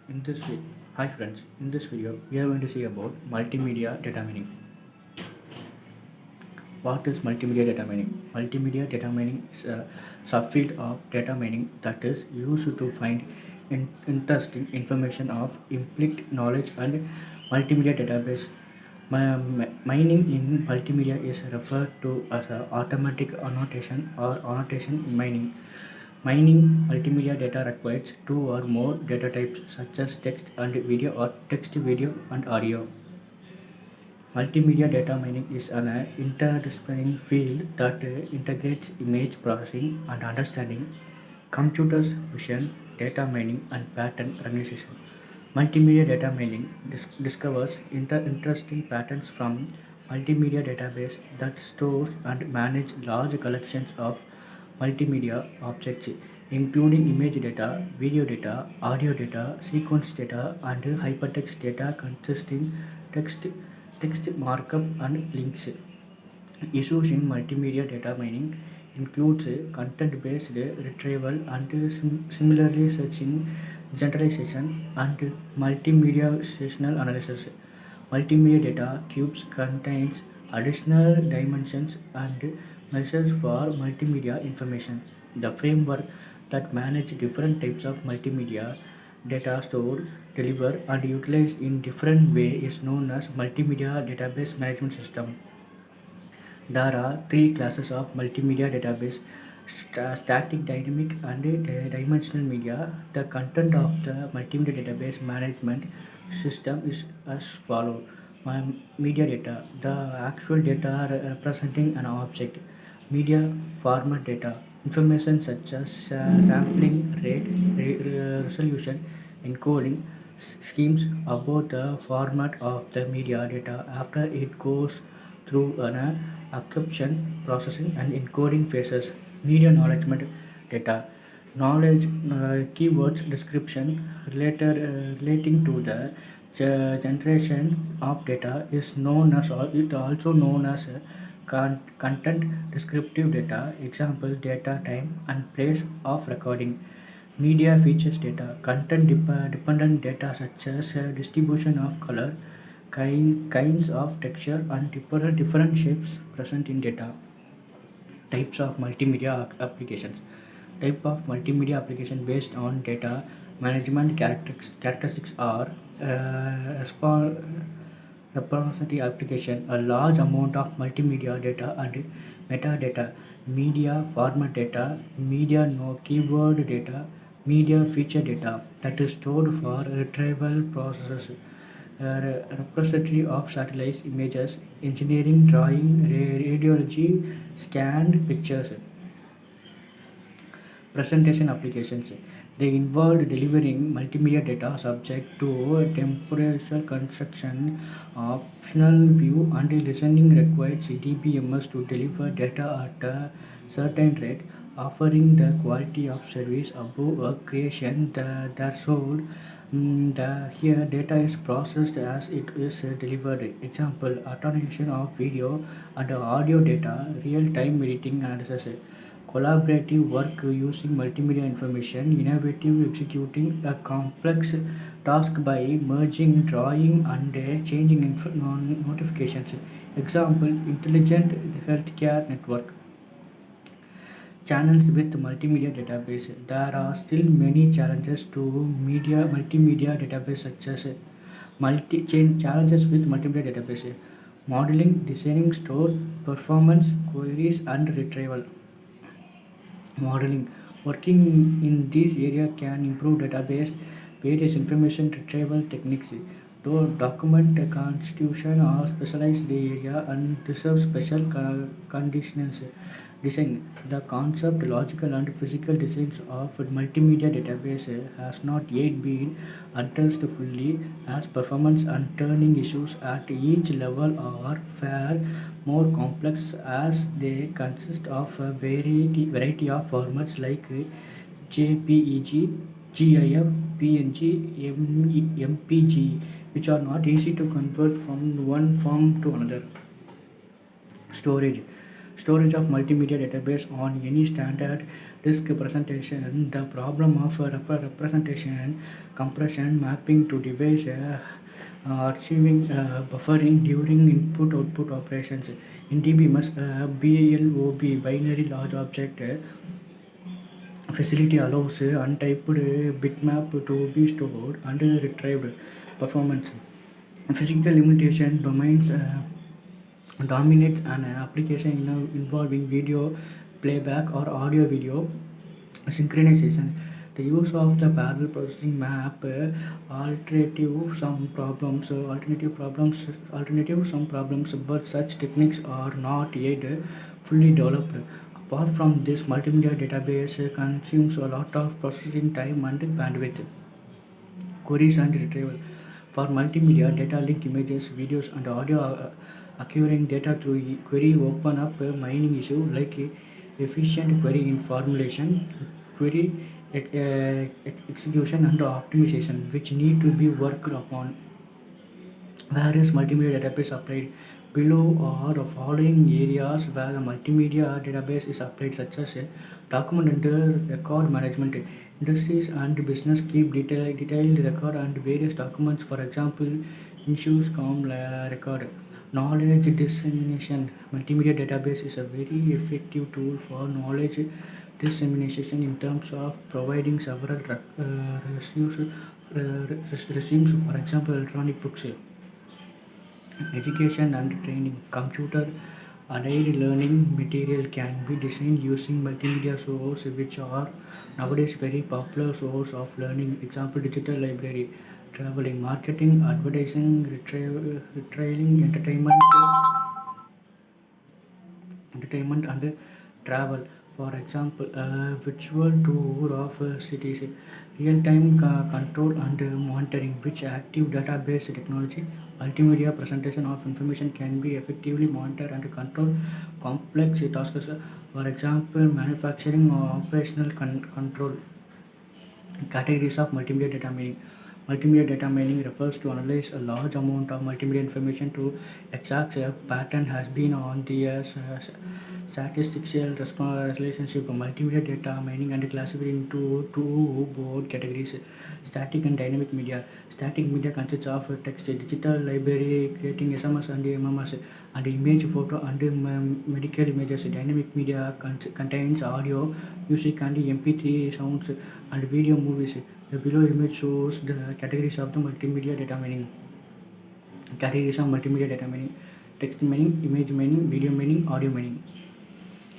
In this vi- Hi friends, in this video we are going to see about multimedia data mining. What is multimedia data mining? Multimedia data mining is a subfield of data mining that is used to find interesting information of implicit knowledge and multimedia database. Mining in multimedia is referred to as a automatic annotation or annotation mining. Mining multimedia data requires two or more data types such as text and video or text, video and audio. Multimedia data mining is an interdisciplinary field that integrates image processing and understanding, computer vision, data mining, and pattern recognition. Multimedia data mining discovers interesting patterns from multimedia database that stores and manages large collections of multimedia objects, including image data, video data, audio data, sequence data, and hypertext data consisting text, text markup and links. Issues in multimedia data mining includes content-based retrieval and similarly searching generalization and multimedia situational analysis. Multimedia data cubes contains additional dimensions and measures for multimedia information. The framework that manages different types of multimedia data stored, delivered, and utilized in different way is known as multimedia database management system. There are three classes of multimedia database: static, dynamic, and dimensional media. The content of the multimedia database management system is as follows. Media data, the actual data representing an object. Media format data, information such as sampling rate, resolution, encoding schemes about the format of the media data after it goes through an absorption, processing, and encoding phases. Media knowledge data, knowledge keywords description relating to the generation of data is known as it also known as content descriptive data. Example: data, time, and place of recording. Media features data, content dependent data such as distribution of color, kinds of texture, and different shapes present in data. Types of multimedia applications. Type of multimedia application based on data management characteristics are repository application, a large amount of multimedia data and metadata, media format data, media no keyword data, media feature data that is stored for retrieval processes, repository of satellite images, engineering drawing, radiology, scanned pictures. Presentation applications. They involve delivering multimedia data subject to temporal construction, optional view, and listening requires DBMS to deliver data at a certain rate, offering the quality of service above a creation threshold. Here data is processed as it is delivered. Example: automation of video and audio data, real-time editing analysis, collaborative work using multimedia information, innovative executing a complex task by merging drawing and changing notifications. Example: intelligent healthcare network. Channels with multimedia database. There are still many challenges to multimedia database such as multi-chain challenges with multimedia database. Modeling, designing, store, performance, queries, and retrieval. Modeling. Working in this area can improve database various information retrieval techniques. To document a constitution or specialized area and deserve special conditions. Design. The concept, logical, and physical designs of multimedia database has not yet been addressed fully, as performance and turning issues at each level are far more complex as they consist of a variety of formats like JPEG, GIF, PNG, MPG, which are not easy to convert from one form to another. Storage. Storage of multimedia database on any standard disk presentation, the problem of representation, compression, mapping to device, archiving, buffering during input-output operations. In DBMS, BLOB, binary large object facility allows untyped bitmap to be stored and retrieved. Performance. Physical limitation domains dominates an application involving video playback or audio video synchronization. The use of the parallel processing map alternative some problems, but such techniques are not yet fully developed. Apart from this, multimedia database consumes a lot of processing time and bandwidth. Queries and retrieval. For multimedia, data link images, videos, and audio acquiring data through query open up a mining issue like efficient query in formulation, query execution, and optimization, which need to be worked upon. Various multimedia database applied. Below are the following areas where the multimedia database is applied, such as document and record management. Industries and business keep detailed record and various documents, for example, issues, record. Knowledge dissemination. Multimedia database is a very effective tool for knowledge dissemination in terms of providing several resumes, for example, electronic books. Education and training. Computer aided learning material can be designed using multimedia sources, which are nowadays very popular source of learning. Example, digital library. Traveling, marketing, advertising, retailing, entertainment and travel. For example, a virtual tour of cities, real-time control and monitoring, which active database technology, multimedia presentation of information can be effectively monitor and control complex tasks. For example, manufacturing or operational control. Categories of multimedia data mining. Multimedia data mining refers to analyze a large amount of multimedia information to exact a pattern has been on the statistical relationship. Multimedia data mining and classified into two broad categories: static and dynamic media. Static media consists of text, digital library creating SMS and MMS, and image, photo, and medical images. Dynamic media contains audio, music, and MP3 sounds, and video movies. The below image shows the categories of the multimedia data mining. Categories of multimedia data mining: text mining, image mining, video mining, audio mining.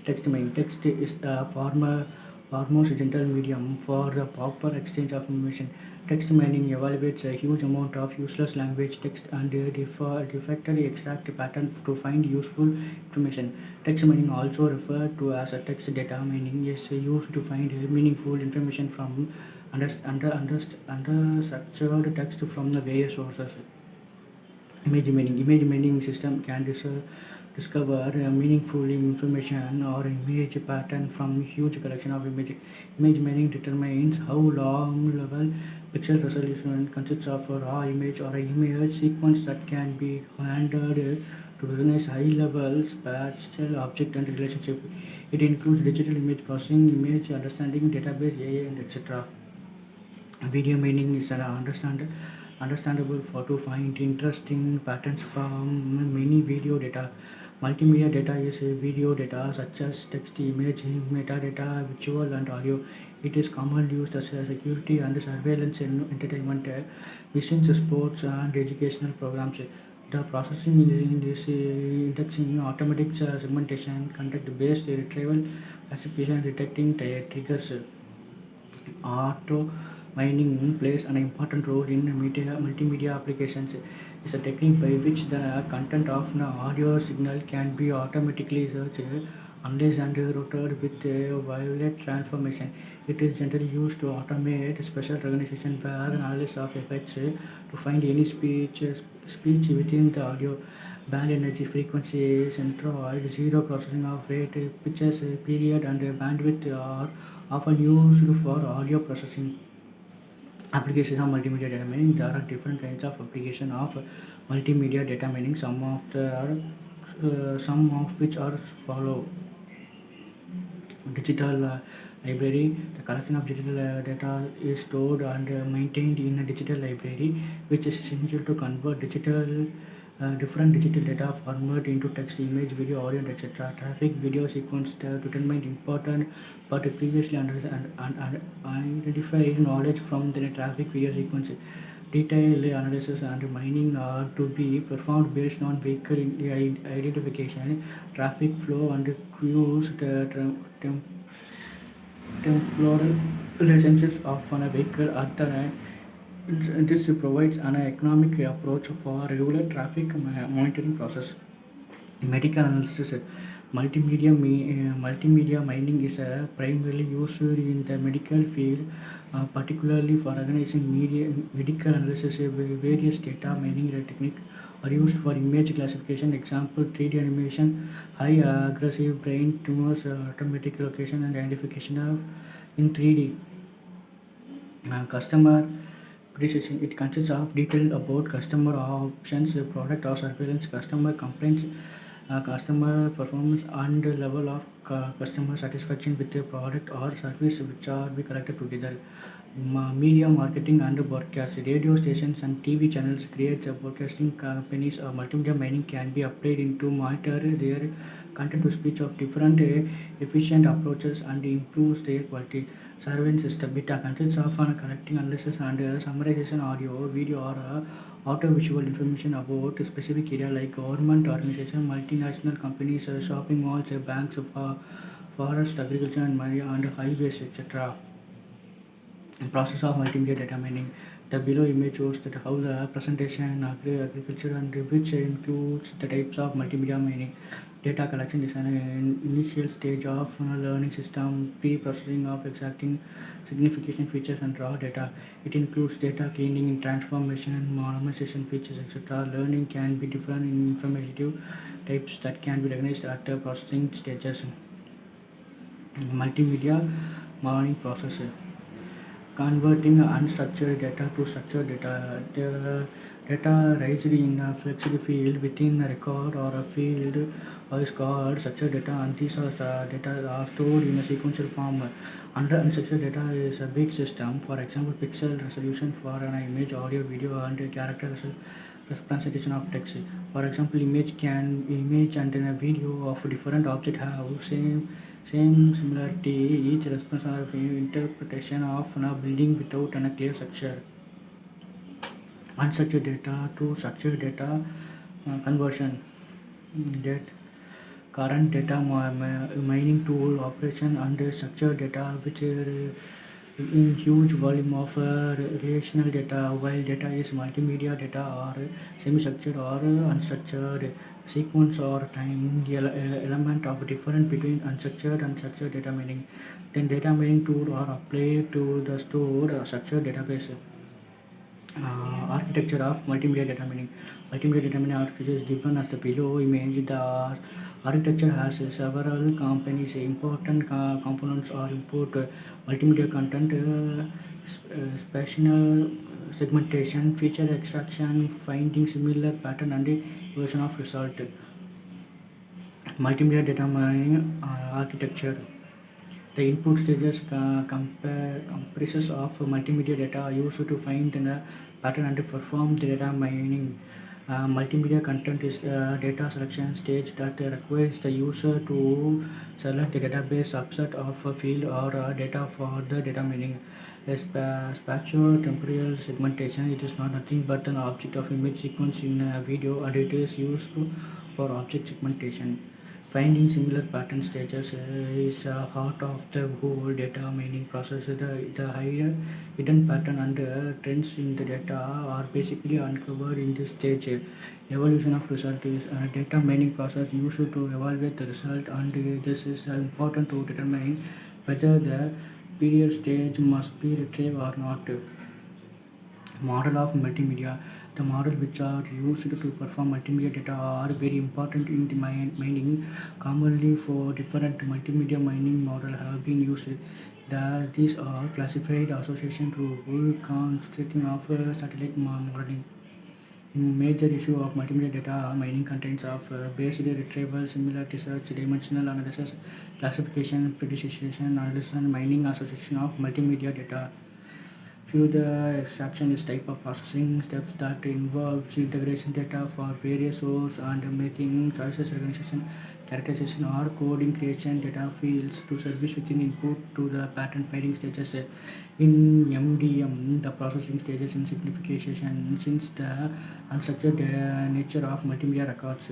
Text mining. Text is a foremost general medium for the proper exchange of information. Text mining evaluates a huge amount of useless language text and defectively extract patterns to find useful information. Text mining, also referred to as a text data mining, is used to find meaningful information from understructured text from the various sources. Image mining. Image mining system can discover meaningful information or image pattern from huge collection of images. Image mining determines how long level pixel resolution consists of a raw image or an image sequence that can be handled to recognize high-level spatial object and relationship. It includes digital image processing, image understanding, database, AI, and etc. Video mining is understandable for to find interesting patterns from many video data. Multimedia data is video data such as text, image, metadata, visual, and audio. It is commonly used as a security and surveillance in entertainment, missions, sports, and educational programs. The processing in this indexing, automatic segmentation, context-based retrieval, classification, detecting triggers. Auto mining plays an important role in multimedia applications. It's a technique by which the content of an audio signal can be automatically searched, analyzed, and routed with a violet transformation. It is generally used to automate special recognition where analysis of effects to find any speech within the audio. Band energy, frequency, centroid, zero processing of rate, pitches, period, and bandwidth are often used for audio processing. Applications of multimedia data mining. There are different kinds of application of multimedia data mining. Some of which are follow: digital library. The collection of digital data is stored and maintained in a digital library, which is essential to convert different digital data format into text, image, video, audio, etc. Traffic video sequence determined important but previously identified knowledge from the traffic video sequence. Detailed analysis and mining are to be performed based on vehicle identification, traffic flow, and queues, temporal relationships of a vehicle at the this provides an economic approach for regular traffic monitoring process. Medical analysis. Multimedia mining is primarily used in the medical field, particularly for organizing medical analysis. Various data mining techniques are used for image classification, example 3D animation, high aggressive brain tumors, automatic location and identification of in 3D. Customer precision. It consists of detail about customer options, product or surveillance, customer complaints, customer performance, and the level of customer satisfaction with the product or service, which are be collected together. Media marketing and broadcast. Radio stations and TV channels create broadcasting companies. Multimedia mining can be applied into monitor their content to speech of different efficient approaches and improves their quality. Surveillance system. It consists of collecting, analysis, and summarization audio, video, or audio-visual information about a specific area like government organization, multinational companies, shopping malls, banks, forest, agriculture, and marine and highways, etc. Process of multimedia data mining. The below image shows that how the presentation, agriculture, and which includes the types of multimedia mining. Data collection is an initial stage of learning system, pre-processing of exacting signification features and raw data. It includes data cleaning, transformation, normalization features, etc. Learning can be different in informative types that can be recognized at the processing stages. Multimedia mining process. Converting unstructured data to structured data. The data raised in a fixed field within a record or a field is called structured data, and these data are stored in a sequential form. Under unstructured data is a big system, for example, pixel resolution for an image, audio, video, and character representation of text. For example, image and a video of different object have same similarity, each responsible for interpretation of a building without a clear structure. Unstructured data to structured data conversion. That current data mining tool operation under structured data, which in huge volume of relational data, while data is multimedia data or semi-structured or unstructured, sequence or time element of difference between unstructured and structured data mining. Then data mining tool are applied to the stored structured database. Architecture of multimedia data mining. Multimedia data mining architecture is given as the below image. The architecture has several companies. Important components are input, multimedia content, spatial segmentation, feature extraction, finding similar pattern, and version of result. Multimedia data mining architecture. The input stages comprises of multimedia data are used to find the pattern and perform the data mining. Multimedia content is a data selection stage that requires the user to select the database subset of a field or data for the data mining. Spatial temporal segmentation. It is not nothing but an object of image sequence in a video, and it is used for object segmentation. Finding similar pattern stages is heart of the whole data mining process. The higher hidden pattern and trends in the data are basically uncovered in this stage. Evaluation of result is a data mining process used to evaluate the result, and this is important to determine whether the period stage must be retrieved or not. Model of multimedia. The models which are used to perform multimedia data are very important in the mining. Commonly for different multimedia mining models have been used. These are classified association rule consisting of satellite modeling. Major issue of multimedia data mining contains of based retrieval, similar research, dimensional analysis, classification, prediction analysis, and mining association of multimedia data. Few the extraction is type of processing steps that involves integration data for various sources and making choices, recognition, characterization, or coding creation data fields to service within input to the pattern finding stages. In MDM, the processing stages in simplification since the unstructured nature of multimedia records.